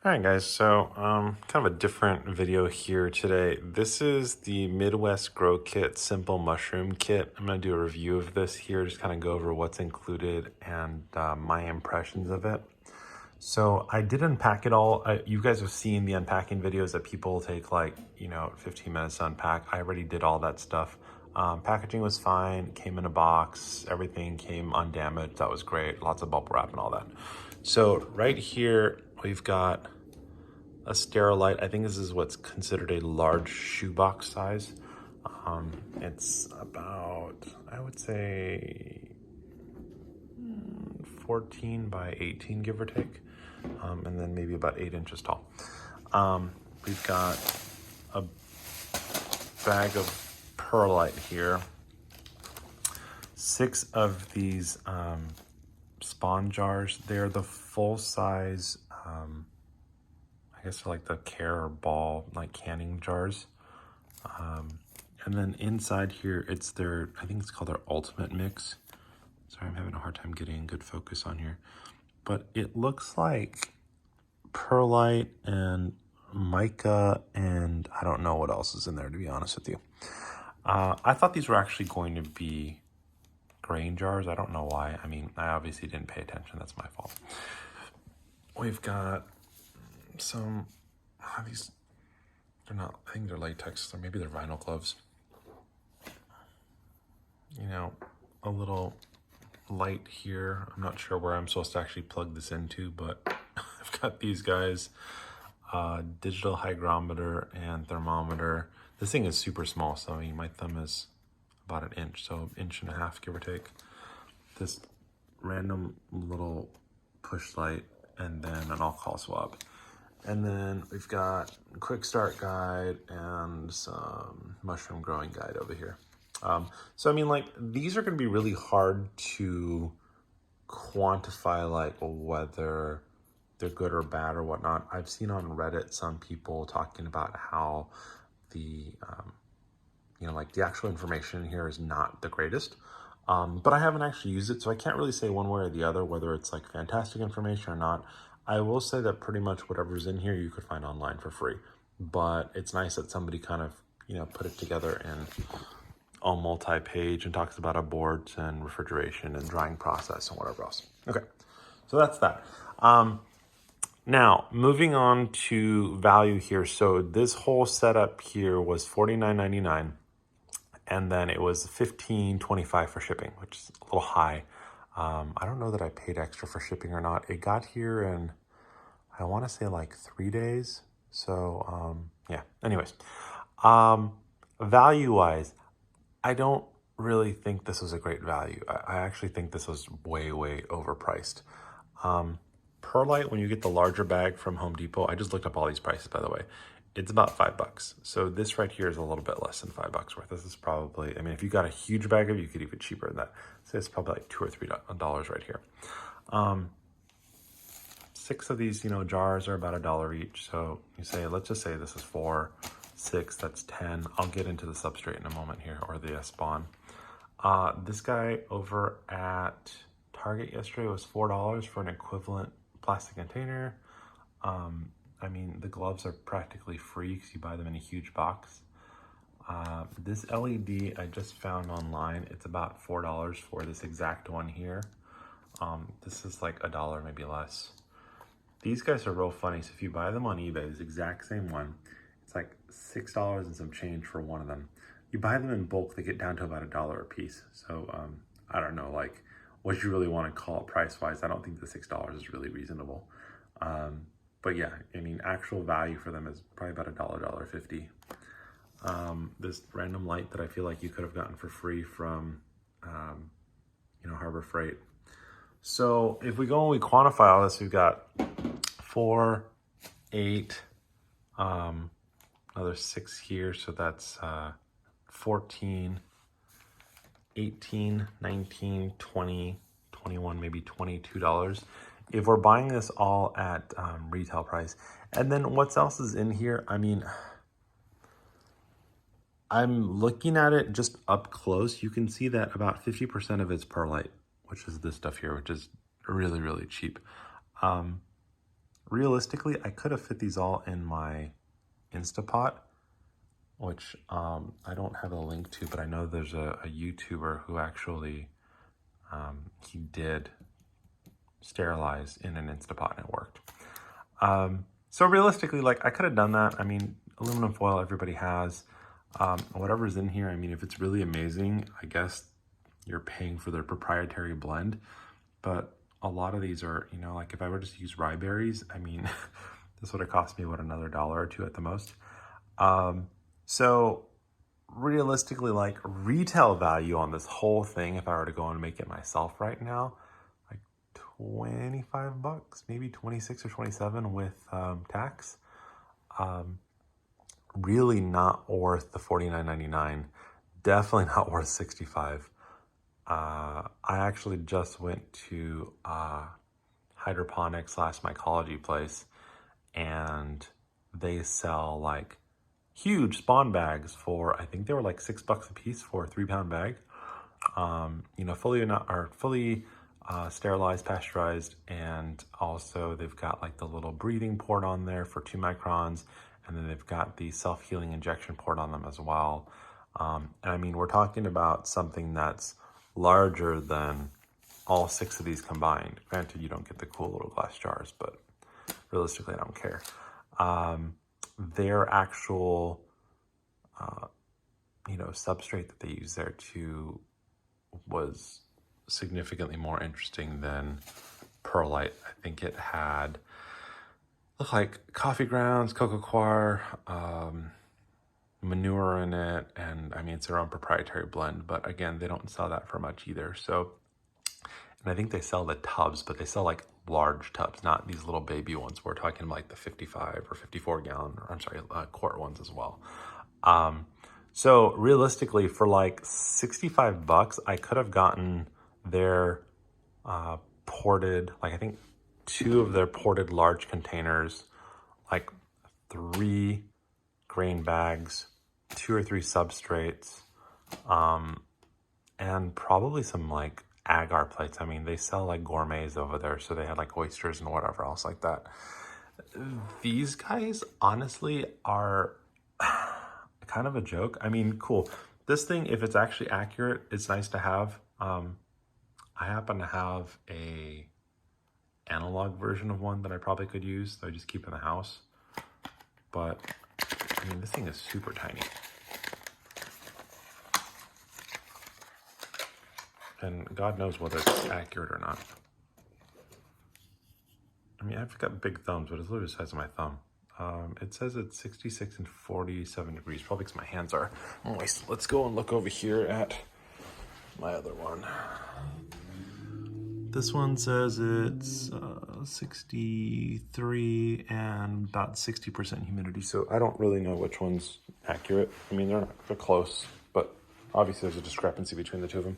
All right, guys, so kind of a different video here today. This is the Midwest Grow Kit Simple Mushroom Kit. I'm going to do a review of this here, just kind of go over what's included and my impressions of it. So I did unpack it all. You guys have seen the unpacking videos that people take 15 minutes to unpack. I already did all that stuff. Packaging was fine, came in a box, everything came undamaged. That was great, lots of bubble wrap and all that. So right here, we've got a Sterilize. I think this is what's considered a large shoebox size. It's about, I would say, 14 by 18, give or take, and then maybe about 8 inches tall. We've got a bag of perlite here, 6 of these spawn jars. They're the full size, I guess they're like the Care ball, like canning jars. And then inside here, it's their, I think it's called their ultimate mix. Sorry, I'm having a hard time getting good focus on here. But it looks like perlite and mica, and I don't know what else is in there, to be honest with you. I thought these were actually going to be grain jars. I don't know why. I mean, I obviously didn't pay attention. That's my fault. We've got some, these, they're not, I think they're latex, or maybe they're vinyl gloves. You know, a little light here. I'm not sure where I'm supposed to actually plug this into, but I've got these guys, digital hygrometer and thermometer. This thing is super small, so I mean, my thumb is about an inch, so 1.5 inches, give or take. This random little push light, and then an all-call swab. And then we've got a quick start guide and some mushroom growing guide over here. So, I mean, like, these are going to be really hard to quantify, like, whether they're good or bad or whatnot. I've seen on Reddit some people talking about how the, like, the actual information here is not the greatest. But I haven't actually used it, so I can't really say one way or the other whether it's, like, fantastic information or not. I will say that pretty much whatever's in here you could find online for free. But it's nice that somebody kind of, put it together in all multi-page and talks about boards and refrigeration and drying process and whatever else. Okay, so that's that. Now, moving on to value here. So this whole setup here was $49.99, and then it was $15.25 for shipping, which is a little high. I don't know that I paid extra for shipping or not. It got here in, I want to say, like 3 days. So, yeah, anyways. Value-wise, I don't really think this was a great value. I actually think this was way, way overpriced. Perlite, when you get the larger bag from Home Depot, I just looked up all these prices, by the way. It's about $5. So this right here is a little bit less than $5 worth. This is probably, I mean, if you got a huge bag of it, you could even cheaper than that. So it's probably like $2 or $3 right here. 6 of these, jars are about $1 each. So you say, let's just say this is 4, 6, that's 10. I'll get into the substrate in a moment here, or the spawn. This guy over at Target yesterday was $4 for an equivalent plastic container. I mean, the gloves are practically free because you buy them in a huge box. This LED I just found online. It's about $4 for this exact one here. This is like $1, maybe less. These guys are real funny. So if you buy them on eBay, this exact same one, it's like $6 and some change for one of them. You buy them in bulk, they get down to about $1 a piece. So I don't know, like, what you really want to call it price-wise. I don't think the $6 is really reasonable. But yeah, I mean, actual value for them is probably about $1, $1.50. This random light that I feel like you could have gotten for free from, Harbor Freight. So if we go and we quantify all this, we've got 4, 8, another 6 here. So that's 14, 18, 19, 20, 21, maybe $22. If we're buying this all at retail price. And then what else is in here? I mean, I'm looking at it just up close. You can see that about 50% of it's perlite, which is this stuff here, which is really, really cheap. realistically, I could have fit these all in my Instapot, which I don't have a link to, but I know there's a YouTuber who actually, he did Sterilize in an Instapot and it worked. So realistically, like I could have done that. I mean, aluminum foil, everybody has. Whatever's in here, I mean, if it's really amazing, I guess you're paying for their proprietary blend. But a lot of these are, you know, like if I were just to use rye berries, I mean, this would have cost me, what, another $1 or $2 at the most. So realistically, like retail value on this whole thing, if I were to go and make it myself right now, like 25 bucks, maybe 26 or 27 with tax. Really not worth the $49.99. Definitely not worth 65. I actually just went to hydroponics / mycology place, and they sell like huge spawn bags for, I think they were like $6 a piece for a 3-pound bag. You know, fully sterilized, pasteurized, and also they've got like the little breathing port on there for 2 microns, and then they've got the self-healing injection port on them as well. And I mean, we're talking about something that's larger than all 6 of these combined. Granted, you don't get the cool little glass jars, but realistically, I don't care. Their actual, you know, substrate that they use there too was significantly more interesting than perlite. I think it had, looked like coffee grounds, cocoa coir, manure in it, and I mean, it's their own proprietary blend, but again, they don't sell that for much either. So, and I think they sell the tubs, but they sell like large tubs, not these little baby ones. We're talking like the 55 or 54 gallon, or I'm sorry, quart ones as well. So realistically, for like 65 bucks, I could have gotten their ported, like I think 2 of their ported large containers, like 3 grain bags, 2 or 3 substrates, and probably some like agar plates. I mean, they sell like gourmets over there, so they had like oysters and whatever else like that. These guys honestly are kind of a joke. I mean, cool. This thing, if it's actually accurate, it's nice to have. I happen to have a analog version of one that I probably could use that I just keep in the house. But I mean, this thing is super tiny. And God knows whether it's accurate or not. I mean, I've got big thumbs, but it's literally the size of my thumb. It says it's 66 and 47 degrees, probably because my hands are moist. Let's go and look over here at my other one. This one says it's 63 and about 60% humidity, so I don't really know which one's accurate. I mean, they're close, but obviously there's a discrepancy between the two of them.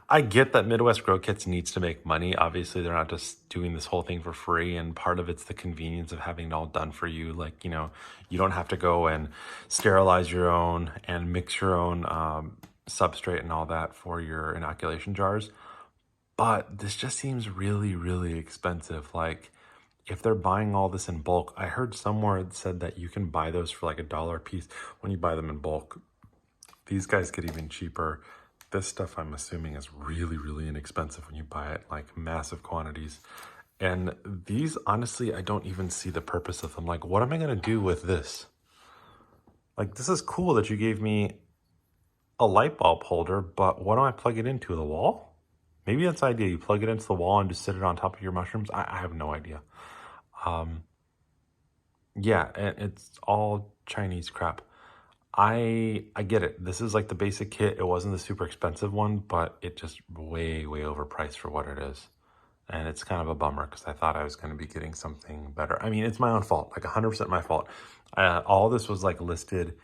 I get that Midwest Grow Kits needs to make money. Obviously, they're not just doing this whole thing for free, and part of it's the convenience of having it all done for you. Like, you know, you don't have to go and sterilize your own and mix your own substrate and all that for your inoculation jars. But this just seems really, really expensive. Like, if they're buying all this in bulk, I heard somewhere it said that you can buy those for like $1 a piece when you buy them in bulk. These guys get even cheaper. This stuff, I'm assuming, is really, really inexpensive when you buy it, like massive quantities. And these, honestly, I don't even see the purpose of them. Like, what am I going to do with this? Like, this is cool that you gave me a light bulb holder, but what do I plug it into? The wall? Maybe that's the idea. You plug it into the wall and just sit it on top of your mushrooms. I have no idea. Yeah, it's all Chinese crap. I get it. This is like the basic kit. It wasn't the super expensive one, but it just way, way overpriced for what it is. And it's kind of a bummer because I thought I was going to be getting something better. I mean, it's my own fault, like 100% my fault. All this was like listed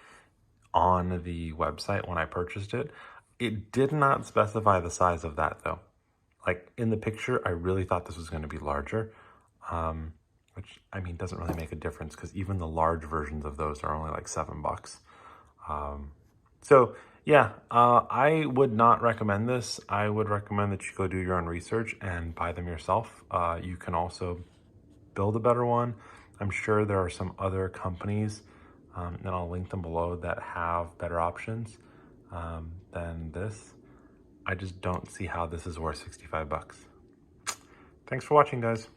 on the website when I purchased it. It did not specify the size of that though. Like in the picture, I really thought this was going to be larger, which I mean, doesn't really make a difference because even the large versions of those are only like $7. So Yeah, I would not recommend this. I would recommend that you go do your own research and buy them yourself. You can also build a better one. I'm sure there are some other companies, and I'll link them below, that have better options than this. I just don't see how this is worth 65 bucks. Thanks for watching, guys.